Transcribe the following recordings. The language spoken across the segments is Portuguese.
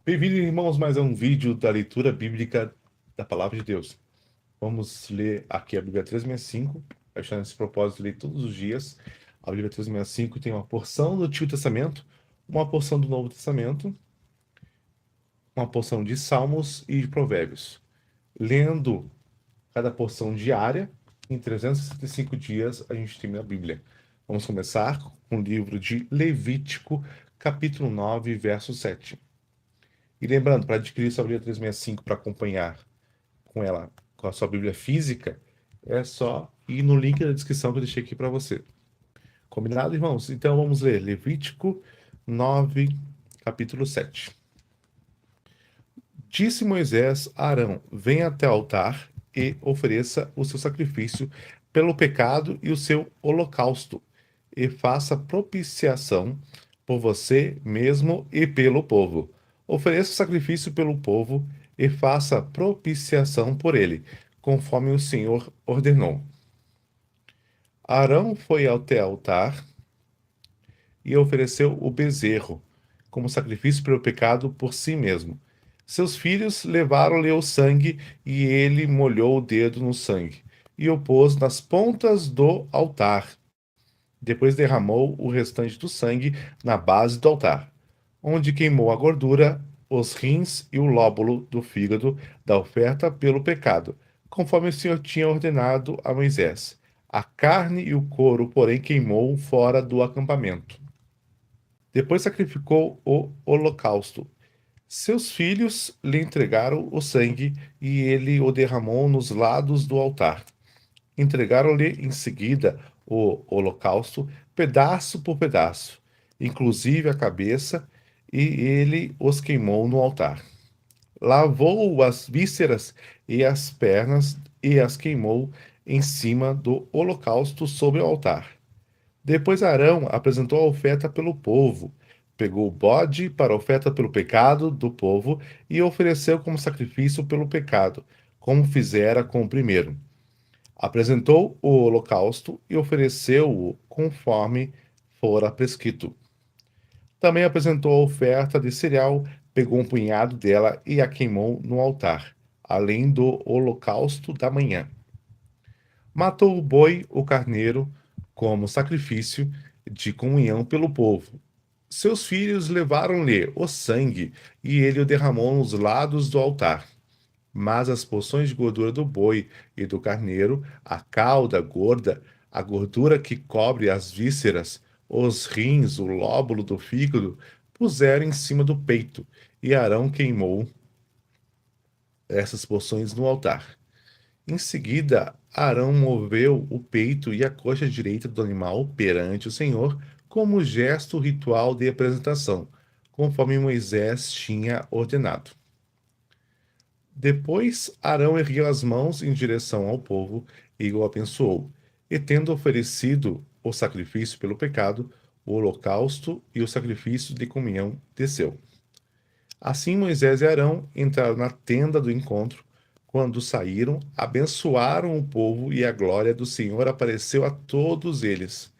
Bem-vindos, irmãos, mais a um vídeo da leitura bíblica da Palavra de Deus. Vamos ler aqui a Bíblia 365, achando esse propósito de ler todos os dias. A Bíblia 365 tem uma porção do Antigo Testamento, uma porção do Novo Testamento, uma porção de Salmos e de Provérbios. Lendo cada porção diária, em 365 dias a gente termina a Bíblia. Vamos começar com o livro de Levítico, capítulo 9, verso 7. E lembrando, para adquirir sua Bíblia 365 para acompanhar com ela, com a sua Bíblia física, é só ir no link da descrição que eu deixei aqui para você. Combinado, irmãos? Então vamos ler Levítico 9, capítulo 7. Disse Moisés a Arão: venha até o altar e ofereça o seu sacrifício pelo pecado e o seu holocausto, e faça propiciação por você mesmo e pelo povo. Ofereça o sacrifício pelo povo e faça propiciação por ele, conforme o Senhor ordenou. Arão foi até o altar e ofereceu o bezerro como sacrifício pelo pecado por si mesmo. Seus filhos levaram-lhe o sangue e ele molhou o dedo no sangue e o pôs nas pontas do altar. Depois derramou o restante do sangue na base do altar, onde queimou a gordura, os rins e o lóbulo do fígado da oferta pelo pecado, conforme o Senhor tinha ordenado a Moisés. A carne e o couro, porém, queimou fora do acampamento. Depois sacrificou o holocausto. Seus filhos lhe entregaram o sangue e ele o derramou nos lados do altar. Entregaram-lhe em seguida o holocausto, pedaço por pedaço, inclusive a cabeça, e ele os queimou no altar. Lavou as vísceras e as pernas e as queimou em cima do holocausto sobre o altar. Depois Arão apresentou a oferta pelo povo, pegou o bode para a oferta pelo pecado do povo e ofereceu como sacrifício pelo pecado, como fizera com o primeiro. Apresentou o holocausto e ofereceu-o conforme fora prescrito. Também apresentou a oferta de cereal, pegou um punhado dela e a queimou no altar, além do holocausto da manhã. Matou o boi, o carneiro, como sacrifício de comunhão pelo povo. Seus filhos levaram-lhe o sangue e ele o derramou nos lados do altar. Mas as porções de gordura do boi e do carneiro, a cauda gorda, a gordura que cobre as vísceras, os rins, o lóbulo do fígado, puseram em cima do peito, e Arão queimou essas porções no altar. Em seguida, Arão moveu o peito e a coxa direita do animal perante o Senhor, como gesto ritual de apresentação, conforme Moisés tinha ordenado. Depois Arão ergueu as mãos em direção ao povo e o abençoou. E tendo oferecido o sacrifício pelo pecado, o holocausto e o sacrifício de comunhão, desceu. Assim Moisés e Arão entraram na tenda do encontro. Quando saíram, abençoaram o povo e a glória do Senhor apareceu a todos eles.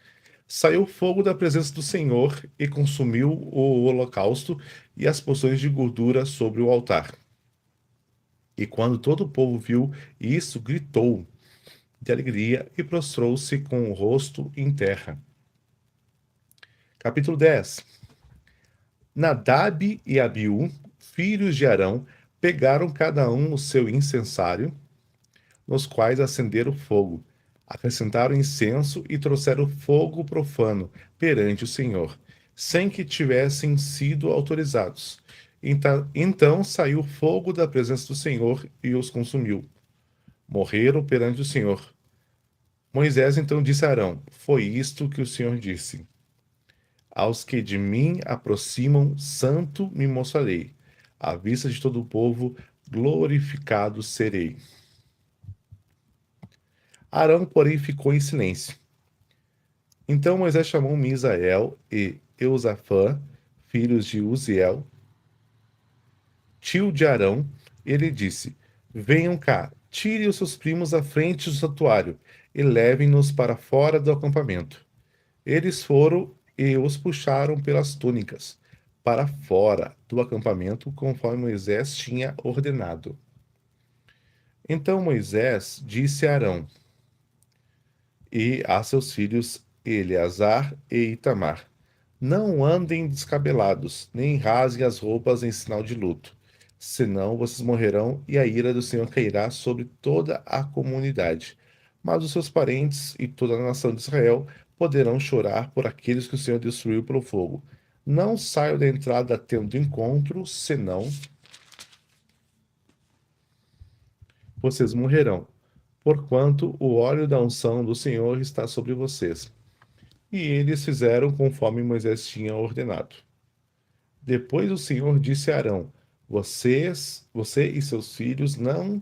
Saiu fogo da presença do Senhor e consumiu o holocausto e as porções de gordura sobre o altar. E quando todo o povo viu isso, gritou de alegria e prostrou-se com o rosto em terra. Capítulo 10. Nadab e Abiú, filhos de Arão, pegaram cada um o seu incensário, nos quais acenderam fogo, acrescentaram incenso e trouxeram fogo profano perante o Senhor, sem que tivessem sido autorizados. Então saiu fogo da presença do Senhor e os consumiu. Morreram perante o Senhor. Moisés então disse a Arão: foi isto que o Senhor disse: aos que de mim aproximam, santo me mostrarei. À vista de todo o povo, glorificado serei. Arão, porém, ficou em silêncio. Então Moisés chamou Misael e Eusafã, filhos de Uziel, tio de Arão, e ele disse: venham cá, tire os seus primos à frente do santuário e levem-nos para fora do acampamento. Eles foram e os puxaram pelas túnicas. para fora do acampamento, conforme Moisés tinha ordenado. Então Moisés disse a Arão e a seus filhos Eleazar e Itamar: Não andem descabelados, nem rasguem as roupas em sinal de luto, senão vocês morrerão e a ira do Senhor cairá sobre toda a comunidade. Mas os seus parentes e toda a nação de Israel poderão chorar por aqueles que o Senhor destruiu pelo fogo. Não saiam da entrada da tenda do encontro, senão vocês morrerão, porquanto o óleo da unção do Senhor está sobre vocês. E eles fizeram conforme Moisés tinha ordenado. Depois o Senhor disse a Arão: você e seus filhos não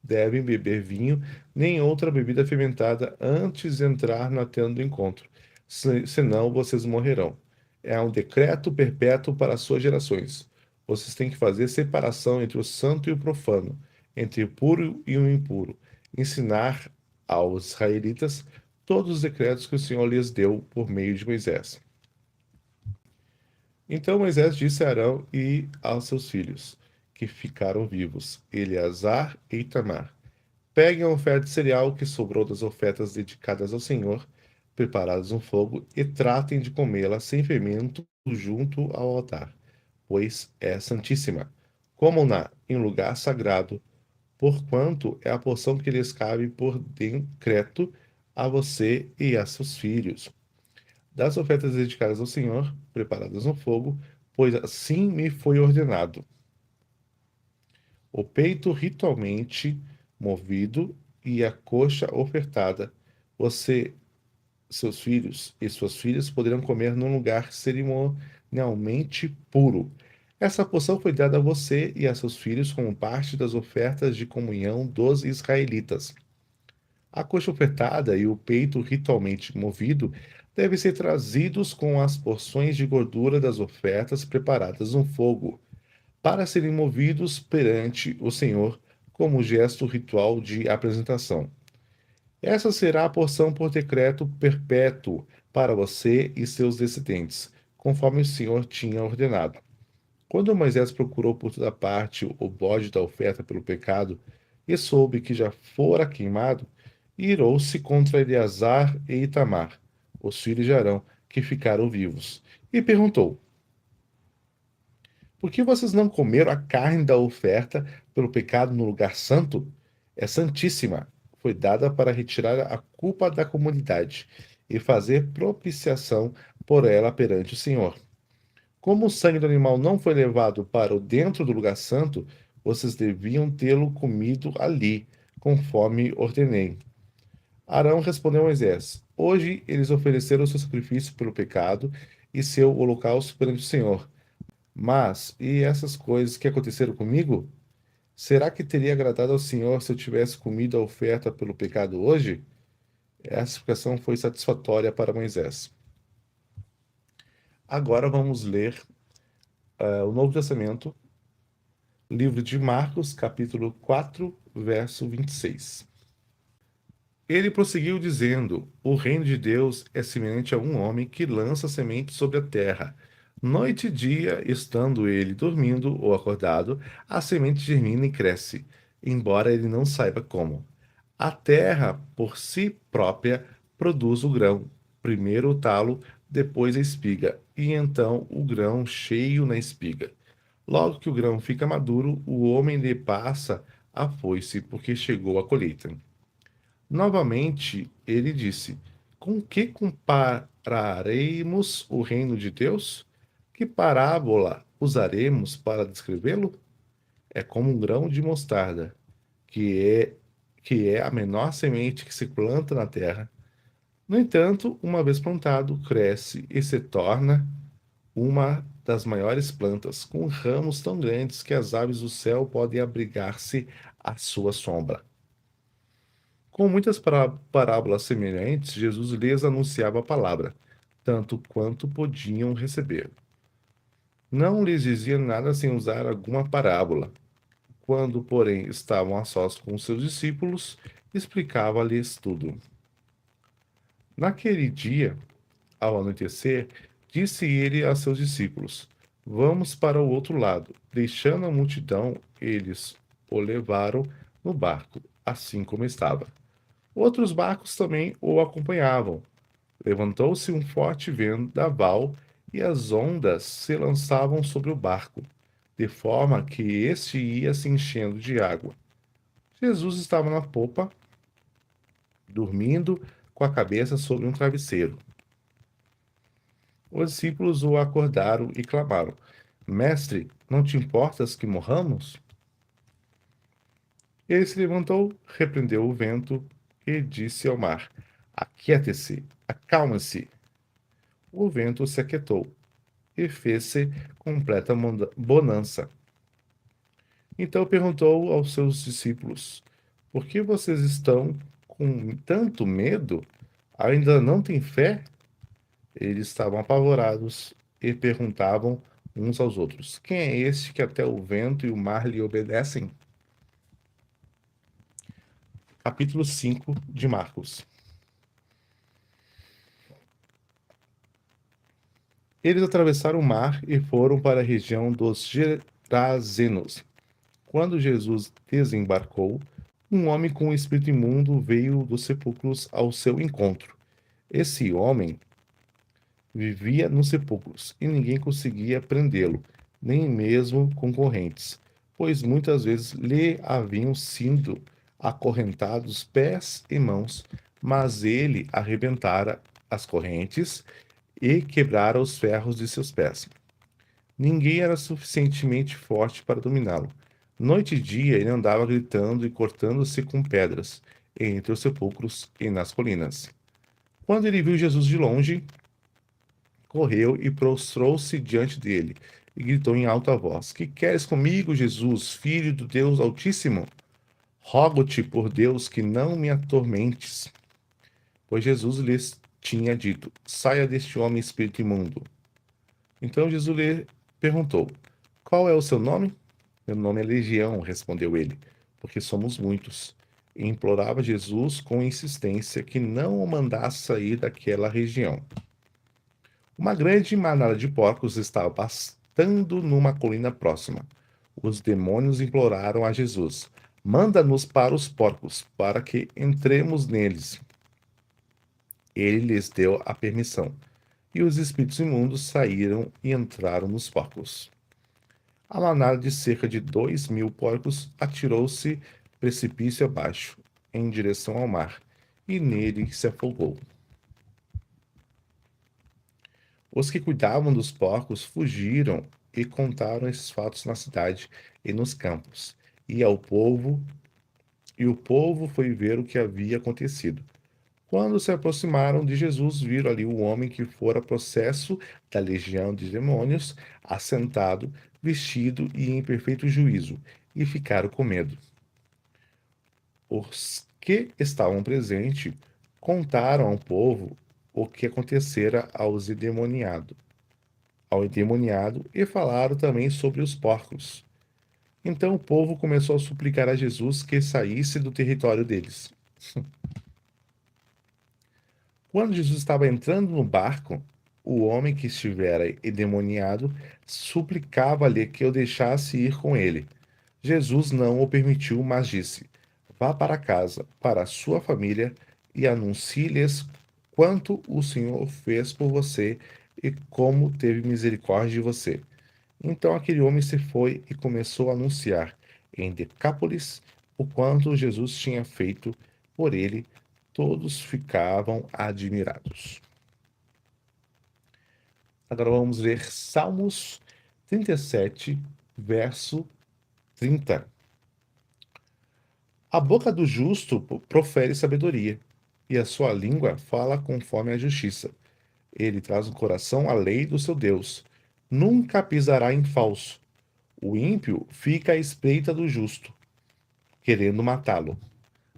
devem beber vinho nem outra bebida fermentada antes de entrar na tenda do encontro, senão vocês morrerão. É um decreto perpétuo para as suas gerações. Vocês têm que fazer separação entre o santo e o profano, entre o puro e o impuro. Ensinar aos israelitas todos os decretos que o Senhor lhes deu por meio de Moisés. Então Moisés disse a Arão e aos seus filhos, que ficaram vivos, Eleazar e Itamar: Peguem a oferta de cereal que sobrou das ofertas dedicadas ao Senhor, preparadas no fogo, e tratem de comê-la sem fermento junto ao altar, pois é santíssima. Comam-na em lugar sagrado, porquanto é a porção que lhes cabe por decreto a você e a seus filhos. Das ofertas dedicadas ao Senhor, preparadas no fogo, pois assim me foi ordenado. O peito ritualmente movido e a coxa ofertada, você, seus filhos e suas filhas poderão comer num lugar cerimonialmente puro. Essa porção foi dada a você e a seus filhos como parte das ofertas de comunhão dos israelitas. A coxa ofertada e o peito ritualmente movido devem ser trazidos com as porções de gordura das ofertas preparadas no fogo, para serem movidos perante o Senhor como gesto ritual de apresentação. Essa será a porção por decreto perpétuo para você e seus descendentes, conforme o Senhor tinha ordenado. Quando Moisés procurou por toda parte o bode da oferta pelo pecado e soube que já fora queimado, irou-se contra Eleazar e Itamar, os filhos de Arão, que ficaram vivos, e perguntou: Por que vocês não comeram a carne da oferta pelo pecado no lugar santo? É santíssima. Foi dada para retirar a culpa da comunidade e fazer propiciação por ela perante o Senhor. Como o sangue do animal não foi levado para o dentro do lugar santo, vocês deviam tê-lo comido ali, conforme ordenei. Arão respondeu a Moisés: Hoje eles ofereceram o seu sacrifício pelo pecado e seu holocausto perante o Senhor. Mas, e essas coisas que aconteceram comigo? Será que teria agradado ao Senhor se eu tivesse comido a oferta pelo pecado hoje? Essa explicação foi satisfatória para Moisés. Agora vamos ler o Novo Testamento, livro de Marcos, capítulo 4, verso 26. Ele prosseguiu dizendo: O reino de Deus é semelhante a um homem que lança semente sobre a terra. Noite e dia, estando ele dormindo ou acordado, a semente germina e cresce, embora ele não saiba como. A terra, por si própria, produz o grão, primeiro o talo, depois a espiga, e então o grão cheio na espiga. Logo que o grão fica maduro, o homem lhe passa a foice, porque chegou a colheita. Novamente, ele disse: Com que compararemos o reino de Deus? Que parábola usaremos para descrevê-lo? É como um grão de mostarda, que é, que é a menor semente que se planta na terra. No entanto, uma vez plantado, cresce e se torna uma das maiores plantas, com ramos tão grandes que as aves do céu podem abrigar-se à sua sombra. Com muitas parábolas semelhantes, Jesus lhes anunciava a palavra, tanto quanto podiam receber. Não lhes dizia nada sem usar alguma parábola. Quando, porém, estavam a sós com seus discípulos, explicava-lhes tudo. Naquele dia, ao anoitecer, disse ele a seus discípulos: Vamos para o outro lado. Deixando a multidão, eles o levaram no barco, assim como estava. Outros barcos também o acompanhavam. Levantou-se um forte vendaval e as ondas se lançavam sobre o barco, de forma que este ia se enchendo de água. Jesus estava na popa, dormindo com a cabeça sobre um travesseiro. Os discípulos o acordaram e clamaram: Mestre, não te importas que morramos? Ele se levantou, repreendeu o vento e disse ao mar: Aquiete-se, acalme-se. O vento se aquietou e fez-se completa bonança. Então perguntou aos seus discípulos: Por que vocês estão com tanto medo? Ainda não têm fé? Eles estavam apavorados e perguntavam uns aos outros: Quem é este que até o vento e o mar lhe obedecem? Capítulo 5 de Marcos. Eles atravessaram o mar e foram para a região dos Gerazenos. Quando Jesus desembarcou, um homem com um espírito imundo veio dos sepulcros ao seu encontro. Esse homem vivia nos sepulcros e ninguém conseguia prendê-lo, nem mesmo concorrentes, pois muitas vezes lhe haviam sido acorrentados pés e mãos, mas ele arrebentara as correntes e quebrara os ferros de seus pés. Ninguém era suficientemente forte para dominá-lo. Noite e dia ele andava gritando e cortando-se com pedras, entre os sepulcros e nas colinas. Quando ele viu Jesus de longe, correu e prostrou-se diante dele, e gritou em alta voz: Que queres comigo, Jesus, filho do Deus Altíssimo? Rogo-te por Deus que não me atormentes. Pois Jesus lhes tinha dito: Saia deste homem, espírito imundo. Então Jesus lhe perguntou: Qual é o seu nome? Meu nome é Legião, respondeu ele, porque somos muitos. E implorava Jesus com insistência que não o mandasse sair daquela região. Uma grande manada de porcos estava pastando numa colina próxima. Os demônios imploraram a Jesus: Manda-nos para os porcos, para que entremos neles. Ele lhes deu a permissão, e os espíritos imundos saíram e entraram nos porcos. A manada de cerca de 2.000 porcos atirou-se precipício abaixo, em direção ao mar, e nele se afogou. Os que cuidavam dos porcos fugiram e contaram esses fatos na cidade e nos campos, e ao povo, e o povo foi ver o que havia acontecido. Quando se aproximaram de Jesus, viram ali o homem que fora processo da legião de demônios, assentado, vestido e em perfeito juízo, e ficaram com medo. Os que estavam presentes contaram ao povo o que acontecera ao endemoniado e falaram também sobre os porcos. Então o povo começou a suplicar a Jesus que saísse do território deles. Quando Jesus estava entrando no barco, o homem que estivera endemoniado suplicava-lhe que o deixasse ir com ele. Jesus não o permitiu, mas disse: Vá para casa, para a sua família, e anuncie-lhes quanto o Senhor fez por você e como teve misericórdia de você. Então aquele homem se foi e começou a anunciar em Decápolis o quanto Jesus tinha feito por ele. Todos ficavam admirados. Agora vamos ler Salmos 37, verso 30. A boca do justo profere sabedoria, e a sua língua fala conforme a justiça. Ele traz no coração a lei do seu Deus. Nunca pisará em falso. O ímpio fica à espreita do justo, querendo matá-lo.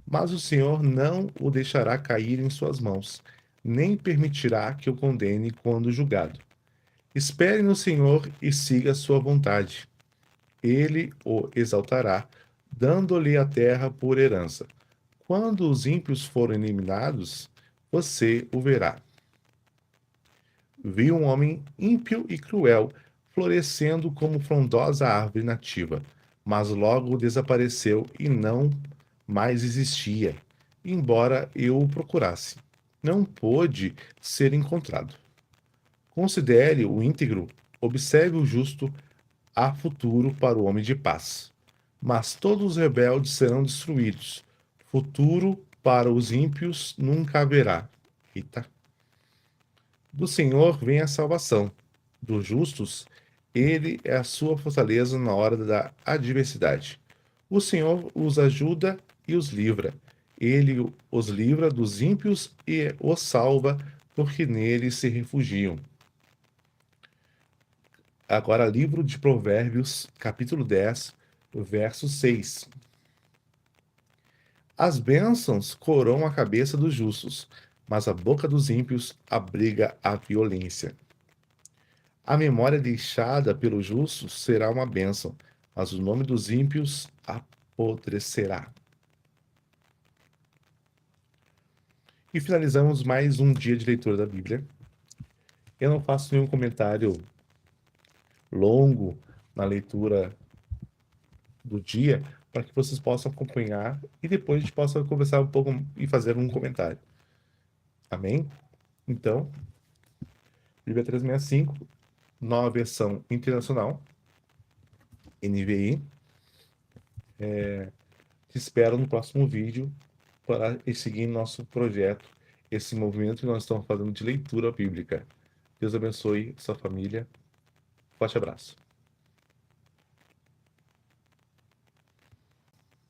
Mas o Senhor não o deixará cair em suas mãos, nem permitirá que o condene quando julgado. Espere no Senhor e siga a sua vontade. Ele o exaltará, dando-lhe a terra por herança. Quando os ímpios forem eliminados, você o verá. Vi um homem ímpio e cruel florescendo como frondosa árvore nativa, mas logo desapareceu e não mais existia, embora eu o procurasse. Não pôde ser encontrado. Considere o íntegro, observe o justo, há futuro para o homem de paz. Mas todos os rebeldes serão destruídos. Futuro para os ímpios nunca haverá. Eita. Do Senhor vem a salvação. Dos justos, ele é a sua fortaleza na hora da adversidade. O Senhor os ajuda e os livra. Ele os livra dos ímpios e os salva, porque nele se refugiam. Agora, livro de Provérbios, capítulo 10, verso 6. As bênçãos coroam a cabeça dos justos, mas a boca dos ímpios abriga a violência. A memória deixada pelos justos será uma bênção, mas o nome dos ímpios apodrecerá. E finalizamos mais um dia de leitura da Bíblia. Eu não faço nenhum comentário longo na leitura do dia, para que vocês possam acompanhar e depois a gente possa conversar um pouco e fazer um comentário. Amém? Então, Bíblia 365, nova versão internacional, NVI. Te espero no próximo vídeo para seguir nosso projeto, esse movimento que nós estamos fazendo de leitura bíblica. Deus abençoe sua família. Forte abraço.